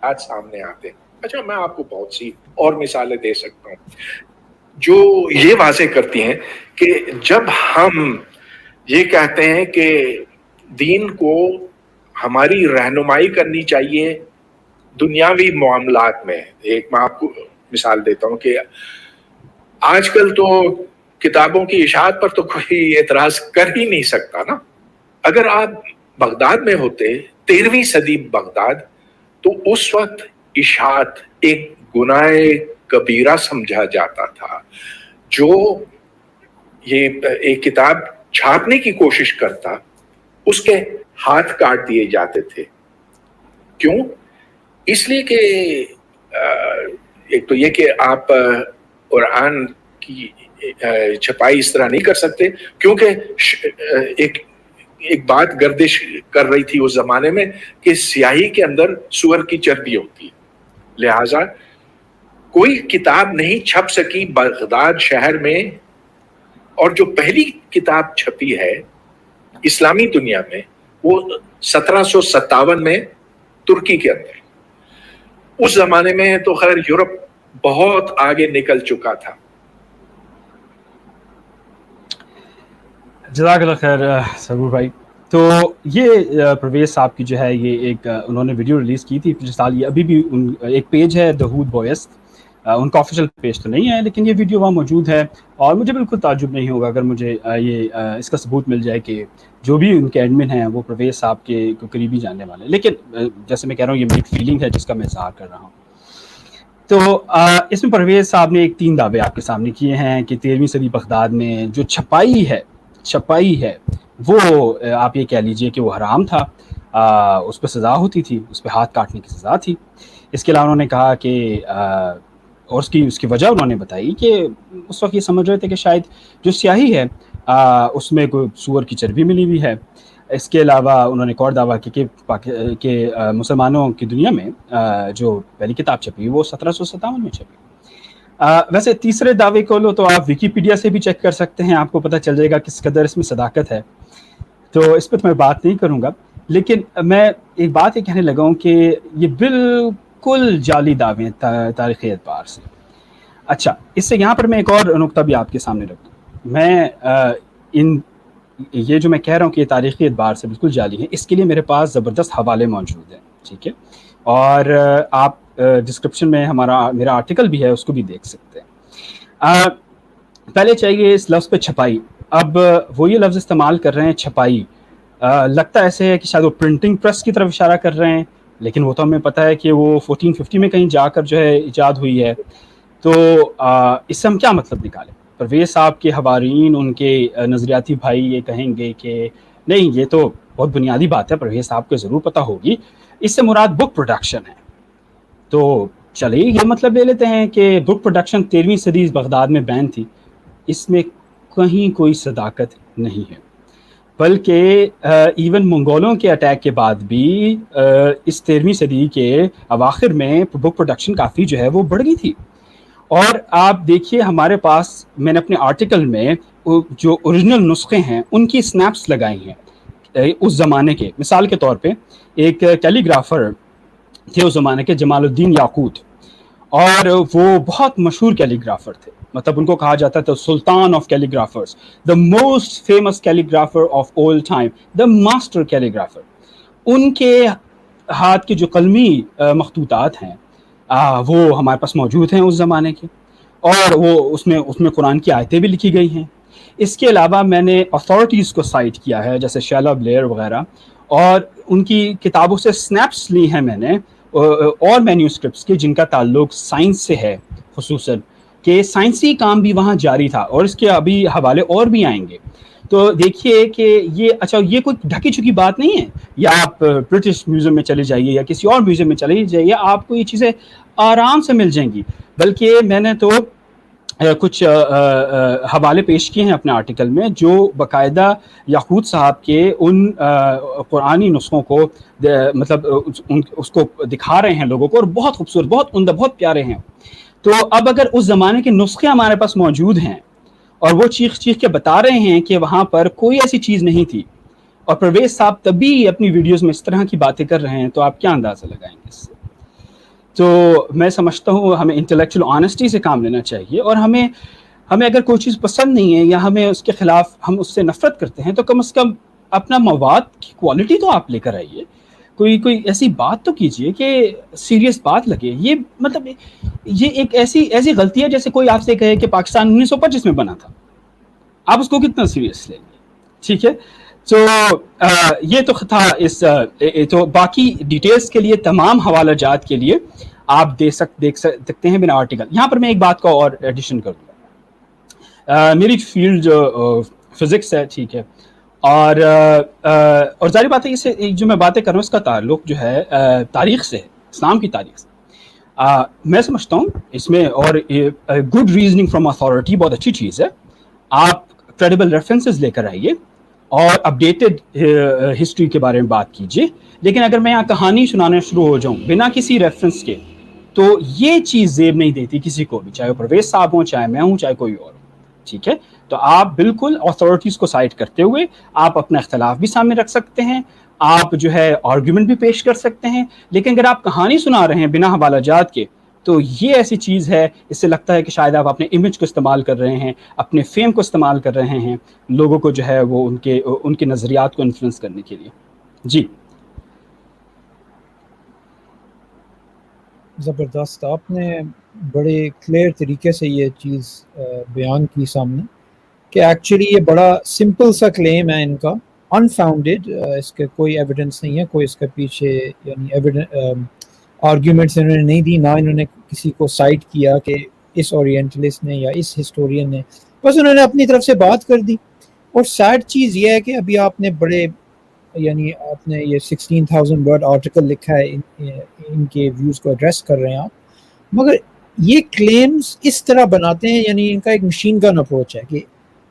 आज सामने आते हैं। अच्छा, मैं आपको बहुत सी और मिसालें दे सकता हूँ जो ये वाजे करती हैं कि जब हम ये कहते हैं कि दीन को हमारी रहनुमाई करनी चाहिए दुनियावी मामलात में। एक मैं आपको मिसाल देता हूँ कि आजकल तो किताबों की इशाअत पर तो कोई एतराज कर ही नहीं सकता ना। अगर आप बगदाद में होते 13वीं सदी बगदाद, तो उस वक्त इशाअत एक गुनाहे कबीरा समझा जाता था। जो ये एक किताब छापने की कोशिश करता उसके हाथ काट दिए जाते थे। क्यों? इसलिए कि एक तो ये कि आप कुरान की छपाई इस तरह नहीं कर सकते, क्योंकि एक बात गर्दिश कर रही थी उस जमाने में कि स्याही के अंदर सूअर की चर्बी होती है, लिहाजा कोई किताब नहीं छप सकी बगदाद शहर में। और जो पहली किताब छपी है इस्लामी दुनिया में वो 1757 में तुर्की के अंदर। उस जमाने में तो खैर यूरोप बहुत आगे निकल चुका था। जज़ाकल्लाह खैर सबूर भाई। तो ये परवेज़ साहब की जो है ये एक उन्होंने वीडियो रिलीज़ की थी पिछले साल। ये अभी भी एक पेज है दहूद बॉयस, उनका ऑफिशियल पेज तो नहीं है लेकिन ये वीडियो वहाँ मौजूद है। और मुझे बिल्कुल ताज्जुब नहीं होगा अगर मुझे इसका सबूत मिल जाए कि जो भी उनके एडमिन हैं वो परवेज़ साहब के को करीबी जानने वाले। लेकिन जैसे मैं कह रहा हूँ ये मेरी फीलिंग है जिसका मैं इज़हार कर रहा हूँ। तो इसमें परवेज़ साहब ने 3 दावे आपके सामने किए हैं कि 13वीं सदी बगदाद में जो छपाई है वो आप ये कह लीजिए कि वो हराम था, उस पर सज़ा होती थी, उस पर हाथ काटने की सज़ा थी। इसके अलावा उन्होंने कहा कि और उसकी वजह उन्होंने बताई कि उस वक्त ये समझ रहे थे कि शायद जो स्याही है उसमें कोई सूअर की चर्बी मिली हुई है। इसके अलावा उन्होंने एक और दावा कि मुसलमानों की दुनिया में जो पहली किताब छपी वो 1757 में छपी। वैसे तीसरे दावे को लो तो आप विकीपीडिया से भी चेक कर सकते हैं, आपको पता चल जाएगा किस कदर इसमें सदाकत है। तो इस पर तो मैं बात नहीं करूँगा, लेकिन मैं एक बात ये कहने लगा हूँ कि ये बिल्कुल जाली दावे हैं तारीख़ी एतबार से। अच्छा, इससे यहाँ पर मैं एक और नुक्ता भी आपके सामने रख दूँ। मैं ये जो मैं कह रहा हूँ कि ये तारीख़ी एतबार से बिल्कुल जाली है, इसके लिए मेरे पास ज़बरदस्त हवाले मौजूद हैं, ठीक है। और आप डिस्क्रिप्शन में मेरा आर्टिकल भी है, उसको भी देख सकते हैं। पहले चाहिए इस लफ्ज़ पे छपाई। अब वो ये लफ्ज़ इस्तेमाल कर रहे हैं छपाई, लगता ऐसे है कि शायद वो प्रिंटिंग प्रेस की तरफ इशारा कर रहे हैं, लेकिन वो तो हमें पता है कि वो 1450 में कहीं जाकर जो है ईजाद हुई है। तो इससे हम क्या मतलब निकालें? परवेज़ साहब के हवारीन, उनके नज़रियाती भाई ये कहेंगे कि नहीं, ये तो बहुत बुनियादी बात है, परवेज़ साहब को ज़रूर पता होगी, इससे मुराद बुक प्रोडक्शन है। तो चलिए ये मतलब ले लेते हैं कि बुक प्रोडक्शन 13वीं सदी बगदाद में बैन थी। इसमें कहीं कोई सदाकत नहीं है, बल्कि इवन मंगोलों के अटैक के बाद भी इस 13वीं सदी के अवाखिर में बुक प्रोडक्शन काफ़ी जो है वो बढ़ गई थी। और आप देखिए हमारे पास, मैंने अपने आर्टिकल में जो ओरिजिनल नुस्खे हैं उनकी स्नैप्स लगाई हैं उस ज़माने के। मिसाल के तौर पे एक कैलीग्राफर थे उस ज़माने के, जमालुद्दीन याकूत, और वो बहुत मशहूर कैलीग्राफर थे। मतलब उनको कहा जाता था sultan of calligraphers, the most famous calligrapher of all time, the master calligrapher. उनके हाथ के जो कलमी मखतूतात हैं वो हमारे पास मौजूद हैं उस ज़माने के, और वो उसमें कुरान की आयतें भी लिखी गई हैं। इसके अलावा मैंने अथॉरिटीज़ को साइट किया है जैसे शैला ब्लेयर वगैरह, और उनकी किताबों से स्नैप्स ली हैं मैंने और मैन्यूस्क्रिप्ट्स के जिनका ताल्लुक साइंस से है, खुसूसन कि साइंसी काम भी वहाँ जारी था, और इसके अभी हवाले और भी आएंगे। तो देखिए कि ये कोई ढकी छुकी बात नहीं है। या आप ब्रिटिश म्यूज़ियम में चले जाइए या किसी और म्यूज़ियम में चले जाइए, आपको ये चीज़ें आराम से मिल जाएंगी। बल्कि मैंने तो कुछ हवाले पेश किए हैं अपने आर्टिकल में जो बाकायदा याकूत साहब के उन कुरानी नुस्खों को मतलब उसको दिखा रहे हैं लोगों को, और बहुत खूबसूरत, बहुत उम्दा, बहुत प्यारे हैं। तो अब अगर उस ज़माने के नुस्खे हमारे पास मौजूद हैं और वो चीख के बता रहे हैं कि वहाँ पर कोई ऐसी चीज़ नहीं थी, और परवेज़ साहब तभी अपनी वीडियोज़ में इस तरह की बातें कर रहे हैं, तो आप क्या अंदाज़ा लगाएंगे इससे? تو میں سمجھتا ہوں ہمیں انٹلیکچوئل آنیسٹی سے کام لینا چاہیے, اور ہمیں اگر کوئی چیز پسند نہیں ہے یا ہمیں اس کے خلاف ہم اس سے نفرت کرتے ہیں تو کم از کم اپنا مواد کی کوالٹی تو آپ لے کر آئیے, کوئی ایسی بات تو کیجیے کہ سیریس بات لگے. یہ مطلب یہ ایک ایسی غلطی ہے جیسے کوئی آپ سے کہے کہ پاکستان 1925 میں بنا تھا, آپ اس کو کتنا سیریس لیں گے؟ ٹھیک ہے, تو یہ تو تھا اس تو باقی ڈیٹیلز کے لیے تمام حوالہ جات کے لیے آپ دیکھ سکتے ہیں بنا آرٹیکل. یہاں پر میں ایک بات کا اور ایڈیشن کر دوں, میری فیلڈ جو فزکس ہے, ٹھیک ہے, اور ظاہر بات ہے اس سے جو میں باتیں کر رہا ہوں اس کا تعلق جو ہے تاریخ سے ہے, اسلام کی تاریخ سے. میں سمجھتا ہوں اس میں, اور گڈ ریزننگ فرام اتھارٹی بہت اچھی چیز ہے. آپ کریڈیبل ریفرنسز لے کر آئیے اور اپڈیٹڈ ہسٹری کے بارے میں بات کیجیے, لیکن اگر میں یہاں کہانی سنانا شروع ہو جاؤں بنا کسی ریفرنس کے تو یہ چیز زیب نہیں دیتی کسی کو بھی, چاہے پرویز صاحب ہوں, چاہے میں ہوں, چاہے کوئی اور ہو. ٹھیک ہے, تو آپ بالکل اتھارٹیز کو سائڈ کرتے ہوئے آپ اپنا اختلاف بھی سامنے رکھ سکتے ہیں, آپ جو ہے آرگیومنٹ بھی پیش کر سکتے ہیں, لیکن اگر آپ کہانی سنا رہے ہیں بنا حوالہ جات کے تو یہ ایسی چیز ہے, اس سے لگتا ہے کہ شاید آپ اپنے امیج کو استعمال کر رہے ہیں, اپنے فیم کو استعمال کر رہے ہیں, لوگوں کو جو ہے وہ ان کے نظریات کو انفلوئنس کرنے کے لیے. جی زبردست, آپ نے بڑے کلیئر طریقے سے یہ چیز بیان کی سامنے کہ ایکچولی یہ بڑا سمپل سا کلیم ہے ان کا, انفاؤنڈیڈ, اس کے کوئی ایویڈنس نہیں ہے, کوئی اس کے پیچھے یعنی آرگیومنٹس انہوں نے نہیں دی, نہ انہوں نے کسی کو سائٹ کیا کہ اس اورینٹلسٹ نے یا اس ہسٹورین نے, بس انہوں نے اپنی طرف سے بات کر دی. اور سیڈ چیز یہ ہے کہ ابھی آپ نے بڑے یعنی آپ نے یہ 16,000 ورڈ آرٹیکل لکھا ہے, ان کے ویوز کو ایڈریس کر رہے ہیں آپ, مگر یہ کلیمز اس طرح بناتے ہیں, یعنی ان کا ایک مشین گن اپروچ ہے کہ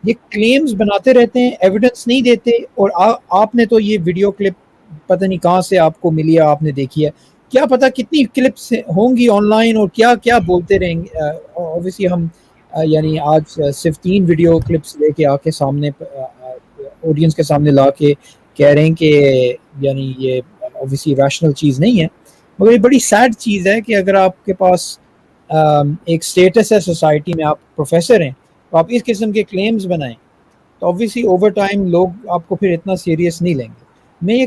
یہ کلیمز بناتے رہتے ہیں, ایویڈنس نہیں دیتے. اور آپ نے تو یہ ویڈیو کلپ پتہ نہیں کہاں سے آپ کو ملی ہے, آپ نے دیکھی ہے, کیا پتہ کتنی کلپس ہوں گی آن لائن اور کیا کیا بولتے رہیں گے. اوبویسلی ہم یعنی آج صرف 3 ویڈیو کلپس لے کے آ کے سامنے آڈینس کے سامنے لا کے کہہ رہے ہیں کہ یعنی یہ اوبویسلی ریشنل چیز نہیں ہے, مگر یہ بڑی سیڈ چیز ہے کہ اگر آپ کے پاس ایک سٹیٹس ہے سوسائٹی میں, آپ پروفیسر ہیں, تو آپ اس قسم کے کلیمز بنائیں تو اوبویسلی اوور ٹائم لوگ آپ کو پھر اتنا سیریس نہیں لیں گے. میں یہ